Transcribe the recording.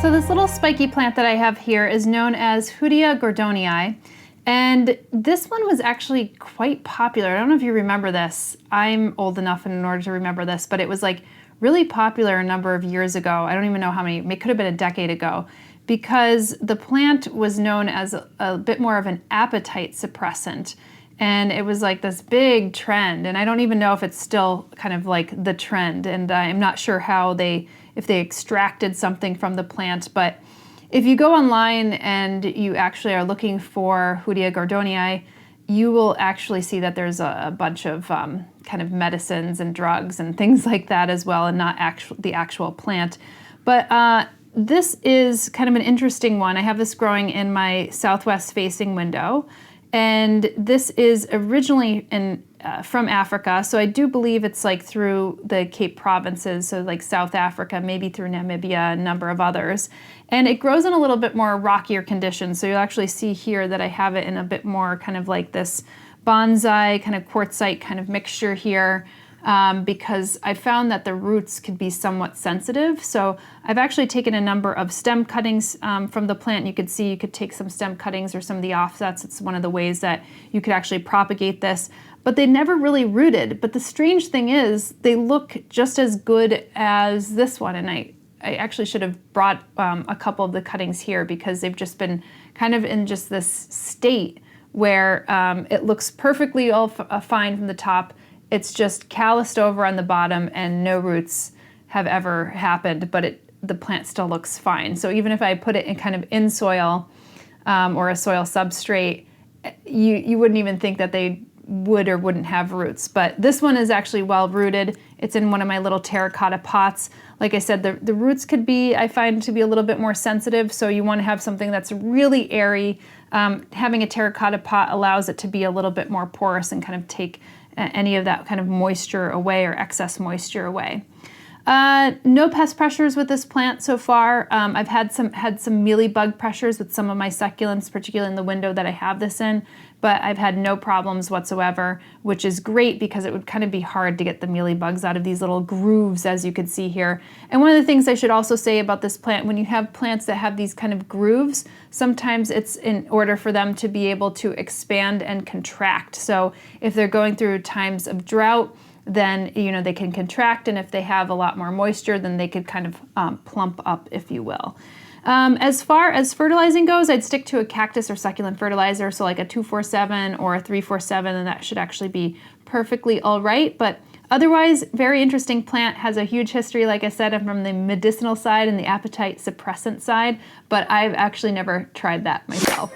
So this little spiky plant that I have here is known as Hoodia Gordonii, and this one was actually quite popular. I don't know if you remember this. I'm old enough in order to remember this, but it was like really popular a number of years ago. I don't even know how many, it could have been a decade ago, because the plant was known as a bit more of an appetite suppressant. And it was like this big trend, and I don't even know if it's still kind of like the trend, and I'm not sure if they extracted something from the plant, but if you go online and you actually are looking for Hoodia Gordonii, you will actually see that there's a bunch of kind of medicines and drugs and things like that as well, and not the actual plant. But this is kind of an interesting one. I have this growing in my southwest facing window. And this is originally from Africa, so I do believe it's like through the Cape Provinces, so like South Africa, maybe through Namibia, a number of others. And it grows in a little bit more rockier conditions, so you'll actually see here that I have it in a bit more kind of like this bonsai, kind of quartzite kind of mixture here, because I found that the roots could be somewhat sensitive. So I've actually taken a number of stem cuttings from the plant. You could see you could take some stem cuttings or some of the offsets. It's one of the ways that you could actually propagate this, but they never really rooted. But the strange thing is they look just as good as this one. And I actually should have brought a couple of the cuttings here, because they've just been kind of in just this state where it looks perfectly all fine from the top. It's just calloused over on the bottom and no roots have ever happened, but the plant still looks fine. So even if I put it in kind of in soil or a soil substrate, you wouldn't even think that they would or wouldn't have roots. But this one is actually well rooted. It's in one of my little terracotta pots. Like I said, the roots could be, I find, to be a little bit more sensitive, so you want to have something that's really airy. Having a terracotta pot allows it to be a little bit more porous and kind of take any of that kind of moisture away or excess moisture away. No pest pressures with this plant so far. I've had some mealybug pressures with some of my succulents, particularly in the window that I have this in, but I've had no problems whatsoever, which is great because it would kind of be hard to get the mealybugs out of these little grooves, as you can see here. And one of the things I should also say about this plant, when you have plants that have these kind of grooves, sometimes it's in order for them to be able to expand and contract. So if they're going through times of drought, then they can contract, and if they have a lot more moisture, then they could kind of plump up, if you will. As far as fertilizing goes, I'd stick to a cactus or succulent fertilizer, so like a 2,4,7 or a 3,4,7, and that should actually be perfectly all right. But otherwise, very interesting plant, has a huge history, like I said, from the medicinal side and the appetite suppressant side, but I've actually never tried that myself.